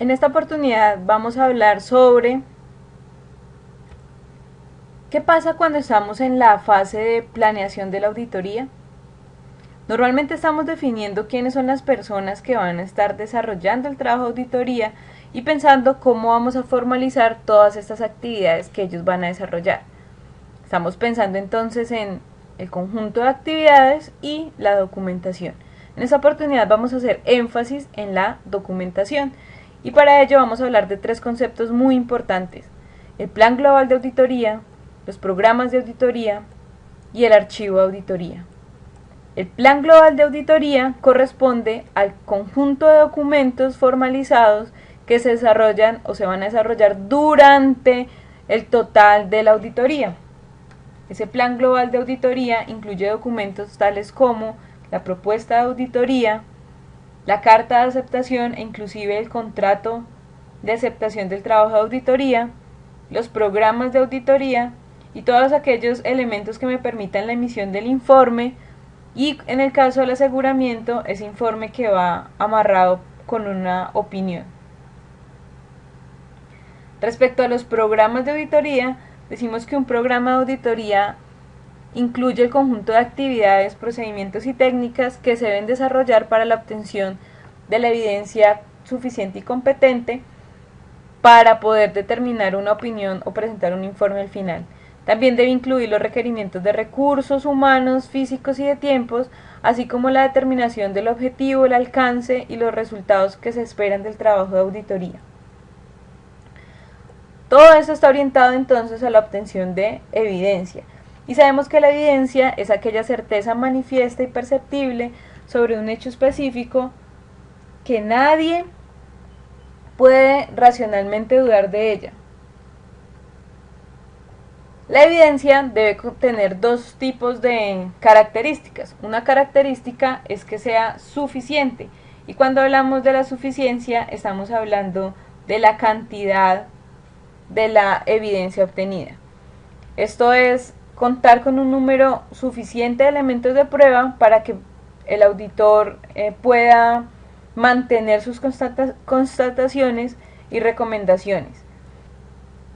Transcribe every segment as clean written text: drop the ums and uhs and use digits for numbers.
En esta oportunidad vamos a hablar sobre qué pasa cuando estamos en la fase de planeación de la auditoría. Normalmente estamos definiendo quiénes son las personas que van a estar desarrollando el trabajo de auditoría y pensando cómo vamos a formalizar todas estas actividades que ellos van a desarrollar. Estamos pensando entonces en el conjunto de actividades y la documentación. En esta oportunidad vamos a hacer énfasis en la documentación y para ello vamos a hablar de tres conceptos muy importantes: el plan global de auditoría, los programas de auditoría y el archivo de auditoría. El plan global de auditoría corresponde al conjunto de documentos formalizados que se desarrollan o se van a desarrollar durante el total de la auditoría. Ese plan global de auditoría incluye documentos tales como la propuesta de auditoría, la carta de aceptación e inclusive el contrato de aceptación del trabajo de auditoría, los programas de auditoría y todos aquellos elementos que me permitan la emisión del informe, y en el caso del aseguramiento, ese informe que va amarrado con una opinión. Respecto a los programas de auditoría, decimos que un programa de auditoría incluye el conjunto de actividades, procedimientos y técnicas que se deben desarrollar para la obtención de la evidencia suficiente y competente para poder determinar una opinión o presentar un informe al final. También debe incluir los requerimientos de recursos humanos, físicos y de tiempos, así como la determinación del objetivo, el alcance y los resultados que se esperan del trabajo de auditoría. Todo esto está orientado entonces a la obtención de evidencia. Y sabemos que la evidencia es aquella certeza manifiesta y perceptible sobre un hecho específico que nadie puede racionalmente dudar de ella. La evidencia debe tener dos tipos de características. Una característica es que sea suficiente, y cuando hablamos de la suficiencia estamos hablando de la cantidad de la evidencia obtenida. Esto es contar con un número suficiente de elementos de prueba para que el auditor pueda mantener sus constataciones y recomendaciones.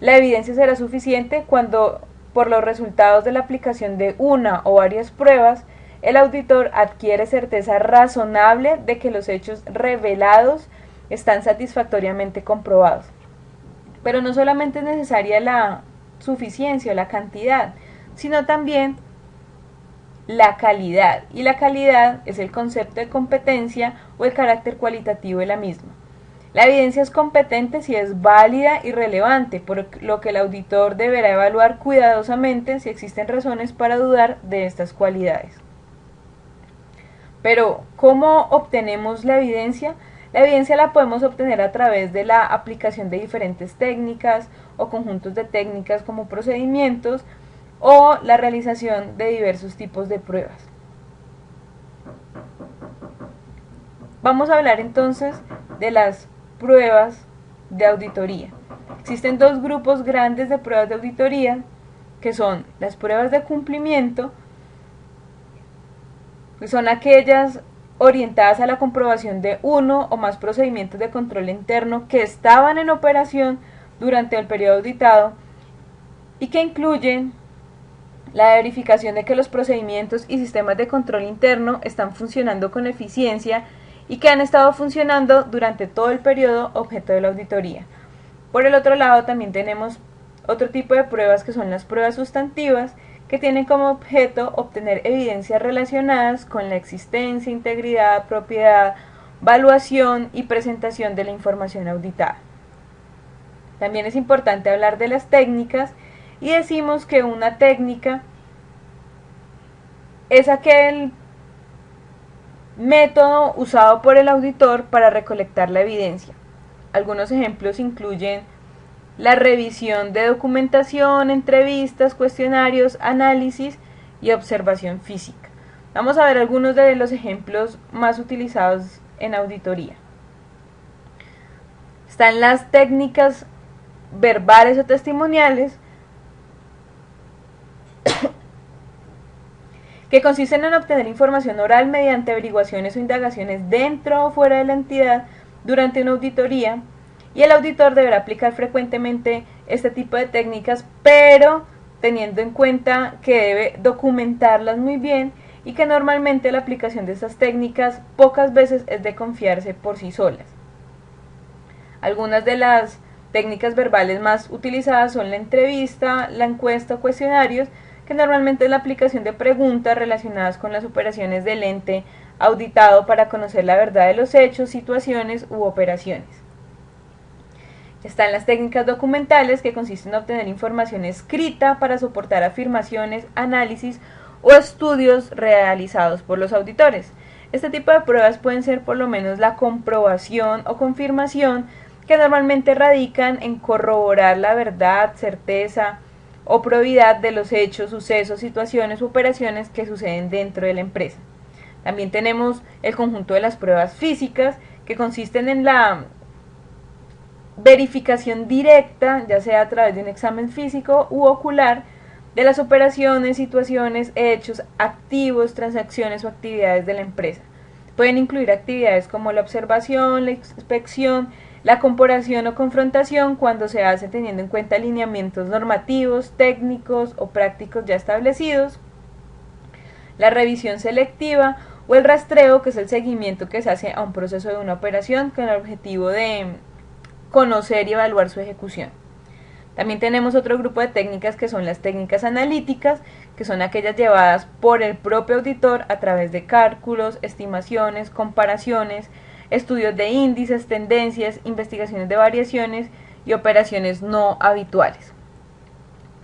La evidencia será suficiente cuando, por los resultados de la aplicación de una o varias pruebas, el auditor adquiere certeza razonable de que los hechos revelados están satisfactoriamente comprobados. Pero no solamente es necesaria la suficiencia o la cantidad, sino también la calidad. Y la calidad es el concepto de competencia o el carácter cualitativo de la misma. La evidencia es competente si es válida y relevante, por lo que el auditor deberá evaluar cuidadosamente si existen razones para dudar de estas cualidades. Pero, ¿cómo obtenemos la evidencia? La evidencia la podemos obtener a través de la aplicación de diferentes técnicas o conjuntos de técnicas como procedimientos o la realización de diversos tipos de pruebas. Vamos a hablar entonces de las pruebas de auditoría. Existen dos grupos grandes de pruebas de auditoría, que son las pruebas de cumplimiento, que son aquellas orientadas a la comprobación de uno o más procedimientos de control interno que estaban en operación durante el periodo auditado y que incluyen la verificación de que los procedimientos y sistemas de control interno están funcionando con eficiencia y que han estado funcionando durante todo el periodo objeto de la auditoría. Por el otro lado, también tenemos otro tipo de pruebas que son las pruebas sustantivas, que tienen como objeto obtener evidencias relacionadas con la existencia, integridad, propiedad, valuación y presentación de la información auditada. También es importante hablar de las técnicas y decimos que una técnica es aquel método usado por el auditor para recolectar la evidencia. Algunos ejemplos incluyen la revisión de documentación, entrevistas, cuestionarios, análisis y observación física. Vamos a ver algunos de los ejemplos más utilizados en auditoría. Están las técnicas verbales o testimoniales, que consisten en obtener información oral mediante averiguaciones o indagaciones dentro o fuera de la entidad durante una auditoría. y el auditor deberá aplicar frecuentemente este tipo de técnicas, pero teniendo en cuenta que debe documentarlas muy bien y que normalmente la aplicación de estas técnicas pocas veces es de confiarse por sí solas. Algunas de las técnicas verbales más utilizadas son la entrevista, la encuesta o cuestionarios, que normalmente es la aplicación de preguntas relacionadas con las operaciones del ente auditado para conocer la verdad de los hechos, situaciones u operaciones. Están las técnicas documentales, que consisten en obtener información escrita para soportar afirmaciones, análisis o estudios realizados por los auditores. Este tipo de pruebas pueden ser por lo menos la comprobación o confirmación, que normalmente radican en corroborar la verdad, certeza o probidad de los hechos, sucesos, situaciones u operaciones que suceden dentro de la empresa. También tenemos el conjunto de las pruebas físicas, que consisten en la verificación directa, ya sea a través de un examen físico u ocular, de las operaciones, situaciones, hechos, activos, transacciones o actividades de la empresa. Pueden incluir actividades como la observación, la inspección, la comparación o confrontación, cuando se hace teniendo en cuenta lineamientos normativos, técnicos o prácticos ya establecidos, la revisión selectiva o el rastreo, que es el seguimiento que se hace a un proceso de una operación con el objetivo de conocer y evaluar su ejecución. También tenemos otro grupo de técnicas, que son las técnicas analíticas, que son aquellas llevadas por el propio auditor a través de cálculos, estimaciones, comparaciones, estudios de índices, tendencias, investigaciones de variaciones y operaciones no habituales.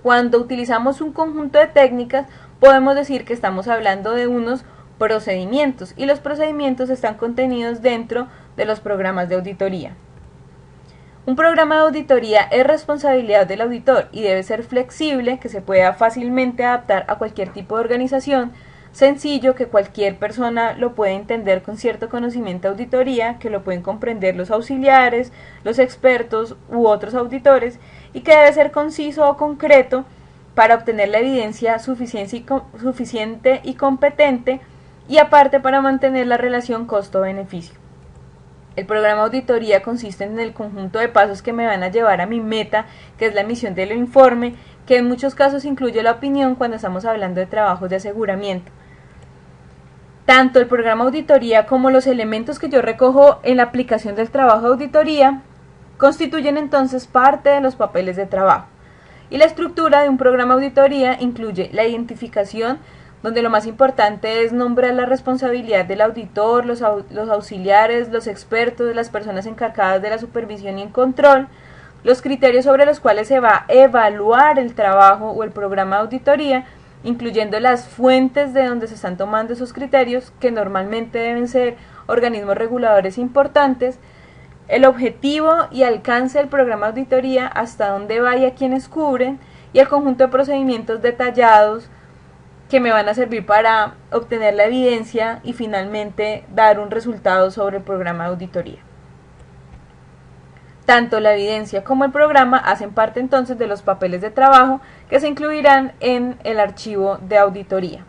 Cuando utilizamos un conjunto de técnicas, podemos decir que estamos hablando de unos procedimientos, y los procedimientos están contenidos dentro de los programas de auditoría. Un programa de auditoría es responsabilidad del auditor y debe ser flexible, que se pueda fácilmente adaptar a cualquier tipo de organización, sencillo, que cualquier persona lo puede entender con cierto conocimiento de auditoría, que lo pueden comprender los auxiliares, los expertos u otros auditores, y que debe ser conciso o concreto para obtener la evidencia suficiente y competente, y aparte para mantener la relación costo-beneficio. El programa de auditoría consiste en el conjunto de pasos que me van a llevar a mi meta, que es la emisión del informe, que en muchos casos incluye la opinión cuando estamos hablando de trabajos de aseguramiento. Tanto el programa de auditoría como los elementos que yo recojo en la aplicación del trabajo de auditoría constituyen entonces parte de los papeles de trabajo. Y la estructura de un programa de auditoría incluye la identificación, donde lo más importante es nombrar la responsabilidad del auditor, los auxiliares, los expertos, las personas encargadas de la supervisión y el control, los criterios sobre los cuales se va a evaluar el trabajo o el programa de auditoría, incluyendo las fuentes de donde se están tomando esos criterios, que normalmente deben ser organismos reguladores importantes, el objetivo y alcance del programa de auditoría, hasta dónde va y a quiénes cubren, y el conjunto de procedimientos detallados que me van a servir para obtener la evidencia y finalmente dar un resultado sobre el programa de auditoría. Tanto la evidencia como el programa hacen parte entonces de los papeles de trabajo, que se incluirán en el archivo de auditoría.